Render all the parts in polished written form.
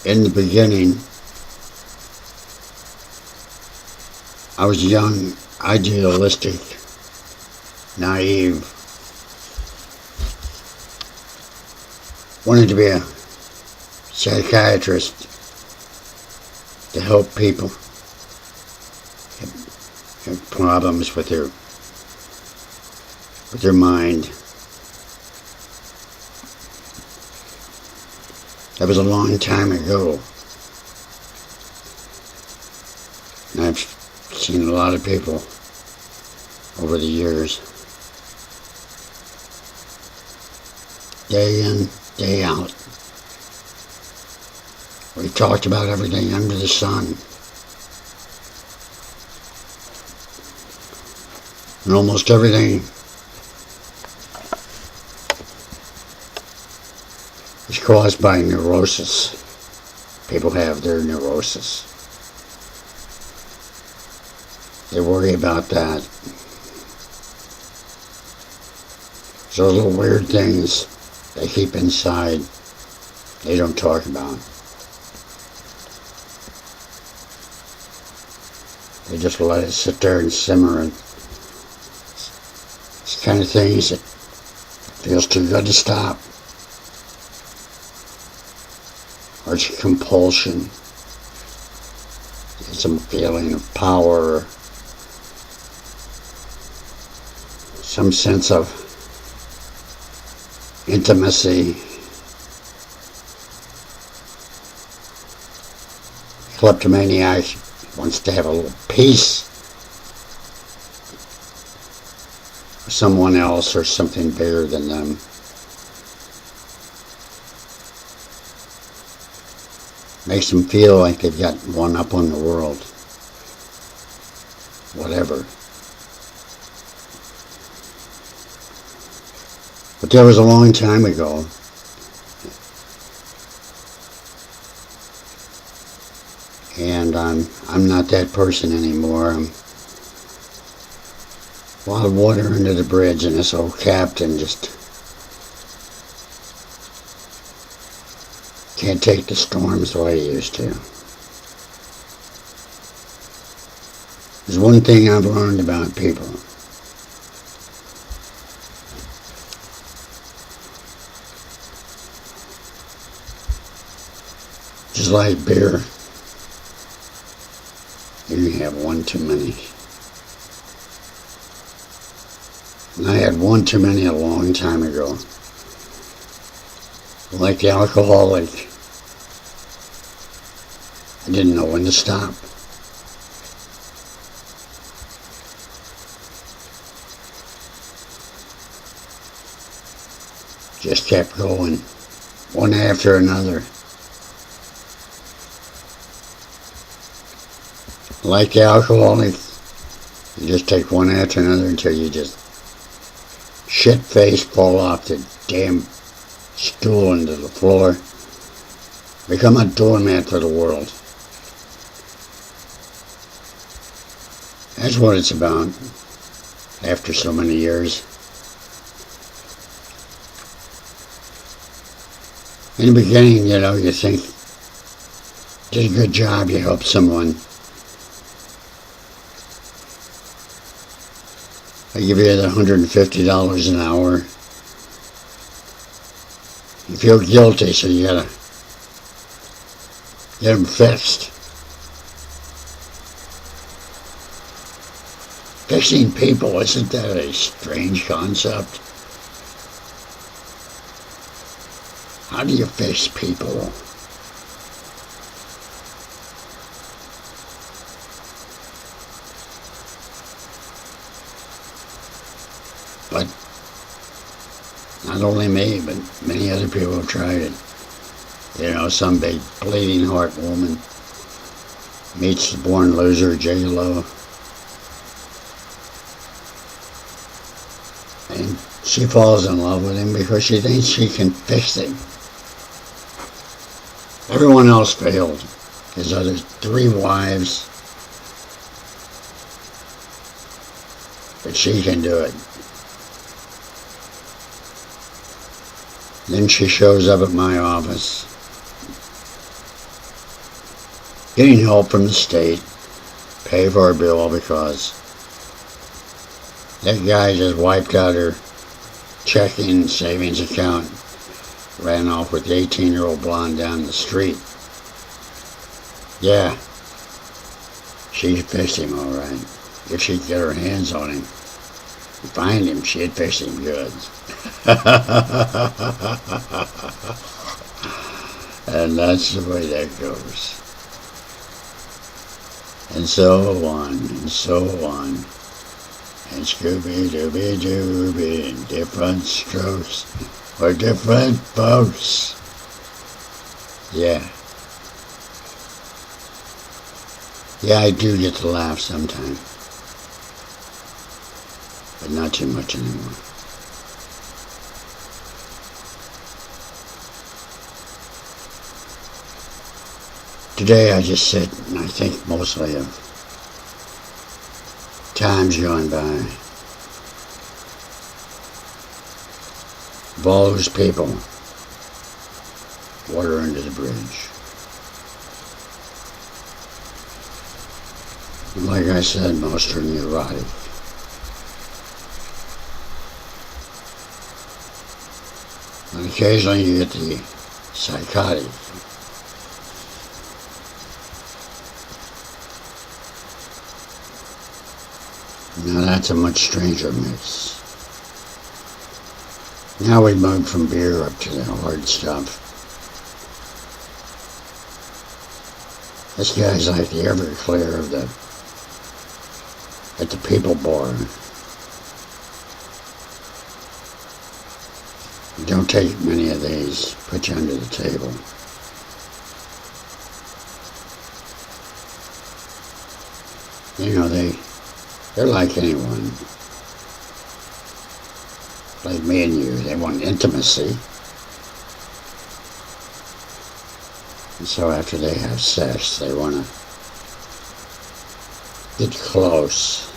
In the beginning, I was young, idealistic, naive, wanted to be a psychiatrist to help people have problems with their mind. That was a long time ago. And I've seen a lot of people over the years, day in, day out. We talked about everything under the sun. And almost everything is caused by neurosis. People have their neurosis. They worry about that. So little weird things they keep inside, they don't talk about. They just let it sit there and simmer, and it's the kind of things that feels too good to stop. Or it's a compulsion. It's some feeling of power, some sense of intimacy. Kleptomaniac wants to have a little peace with someone else or something bigger than them. Makes them feel like they've got one up on the world. Whatever. But that was a long time ago. And I'm not that person anymore. I'm a lot of water under the bridge, and this old captain just can't take the storms the way he used to. There's one thing I've learned about people. Just like beer, you can have one too many. And I had one too many a long time ago. Like the alcoholic, I didn't know when to stop. Just kept going, one after another. Like the alcoholic, you just take one after another until you just shit-faced fall off the damn stool into the floor. Become a doormat for the world. That's what it's about after so many years. In the beginning, you think, did a good job, you helped someone. They give you the $150 an hour. You feel guilty, so you gotta get them fixed. Fixing people, isn't that a strange concept? How do you fix people? But not only me, but many other people have tried it. Some big bleeding heart woman meets the born loser, gigolo, and she falls in love with him because she thinks she can fix him. Everyone else failed. His other 3 wives, but she can do it. Then she shows up at my office getting help from the state, pay for her bill because that guy just wiped out her checking and savings account, ran off with the 18-year-old blonde down the street. Yeah, she fixed him all right. If she could get her hands on him and find him, she'd fix him good. And that's the way that goes. And so on, and so on. And Scooby-Dooby-Dooby, and different strokes for different folks. Yeah. Yeah, I do get to laugh sometimes. But not too much anymore. Today I just sit and I think mostly of times gone by. Of all those people, water under the bridge. And like I said, most are neurotic. And occasionally you get the psychotic. Now that's a much stranger mix. Now we moved from beer up to the hard stuff. This guy's like the Everclear of at the people bar. Don't take many of these, put you under the table. You know, they're like anyone. Like me and you, they want intimacy. And so after they have sex, they want to get close.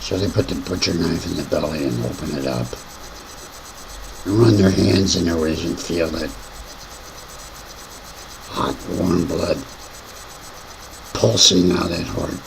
So they put the butcher knife in the belly and open it up. And run their hands in there and feel that hot, warm blood pulsing out of that heart.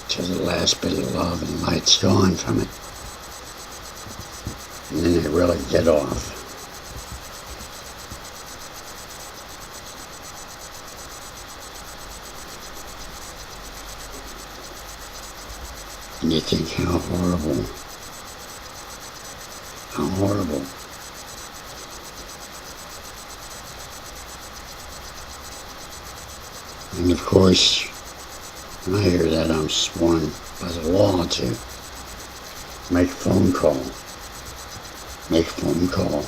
Till the last bit of love and light's gone from it. And then they really get off. And you think, how horrible. How horrible. And of course, when I hear that, I'm sworn by the law to make a phone call. Make a phone call.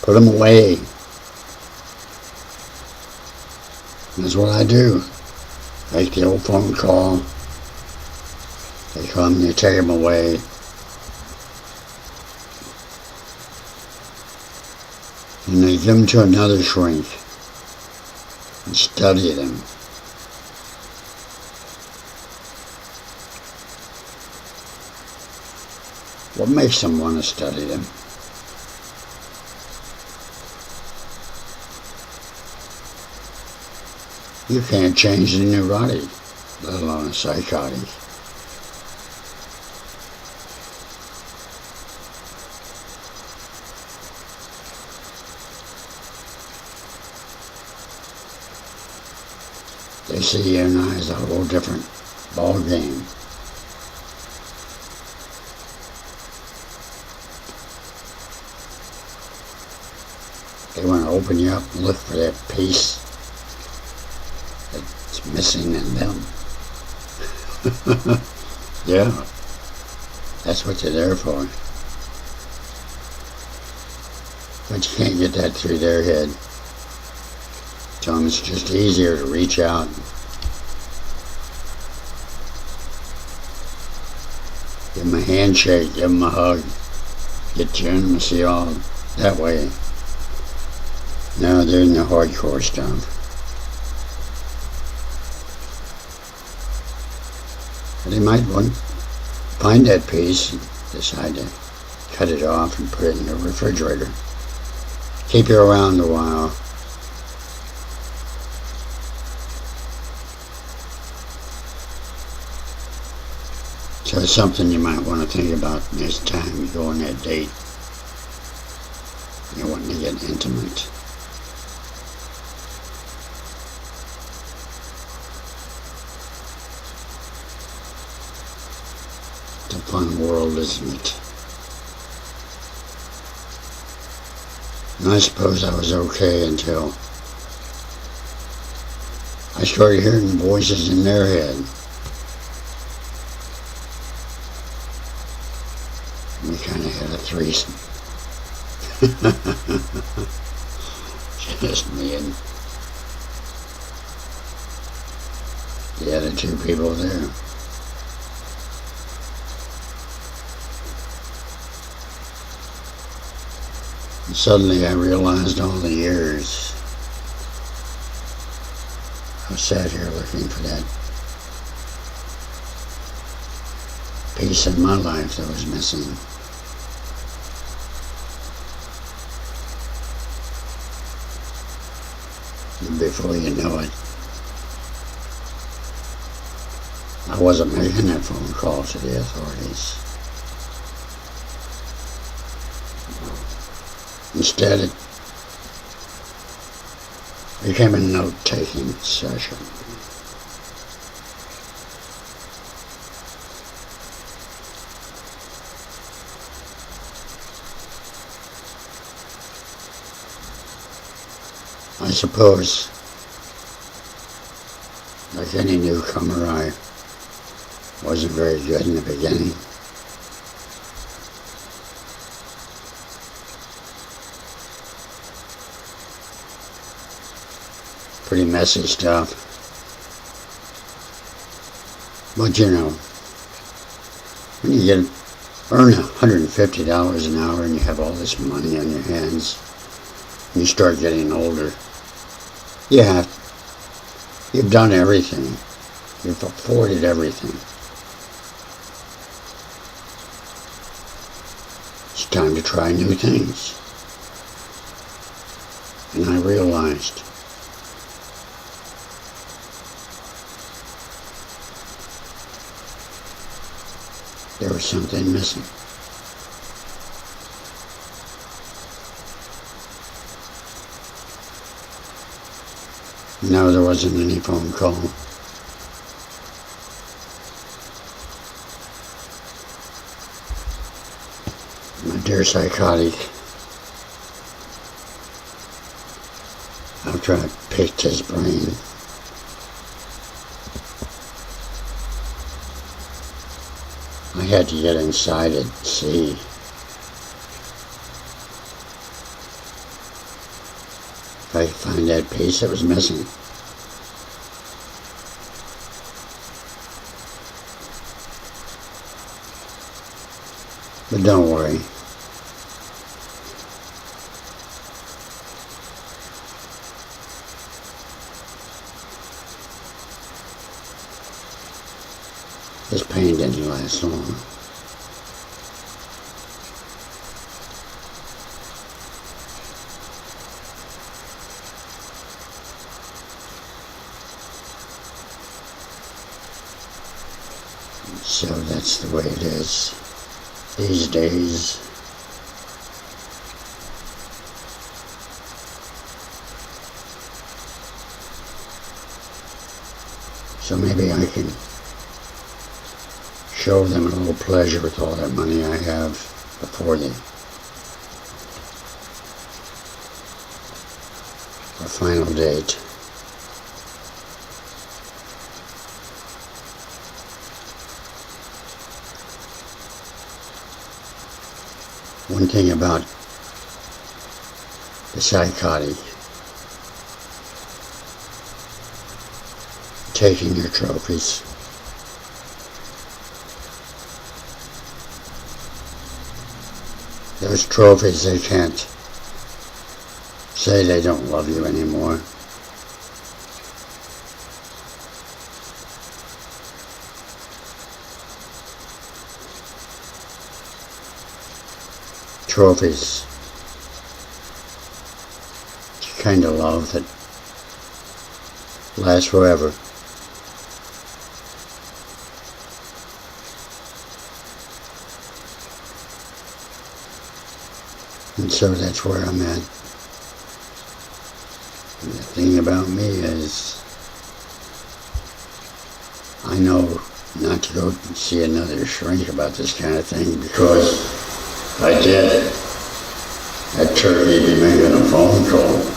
Put them away. And that's what I do. Make the old phone call. They come, they take them away. And they give them to another shrink and study them. What makes them want to study them? You can't change the neurotic, let alone a psychotic. They see you and I as a whole different ball game. They want to open you up and look for that piece that's missing in them. Yeah, that's what they're there for. But you can't get that through their head. Tell them it's just easier to reach out. Give them a handshake, give them a hug, get your intimacy all that way. No, they're in the hardcore stuff. But they might find that piece and decide to cut it off and put it in the refrigerator. keep you around a while. So it's something you might want to think about next time you go on that date. You're wanting to get intimate. It's a fun world, isn't it? And I suppose I was okay until I started hearing voices in their head. We kind of had a threesome. Just me and the other two people there. And suddenly I realized all the years I sat here looking for that piece in my life that was missing. And before you know it, I wasn't making that phone call to the authorities. Instead, it became a note-taking session. I suppose, like any newcomer, I wasn't very good in the beginning. Pretty messy stuff. But you know, when you earn $150 an hour and you have all this money on your hands, and you start getting older, you've done everything. You've afforded everything. It's time to try new things. And I realized there was something missing. No, there wasn't any phone call. My dear Psychotic, after I picked his brain, I had to get inside it and see if I could find that piece that was missing. But don't worry. This pain didn't last long. So that's the way it is these days. So maybe I can show them a little pleasure with all that money I have before the our final date. One thing about the Psychotic, taking your trophies. Those trophies, they can't say they don't love you anymore. Trophies kind of love that lasts forever. And so that's where I'm at. And the thing about me is, I know not to go see another shrink about this kind of thing, because if I did, that turkey would be making a phone call.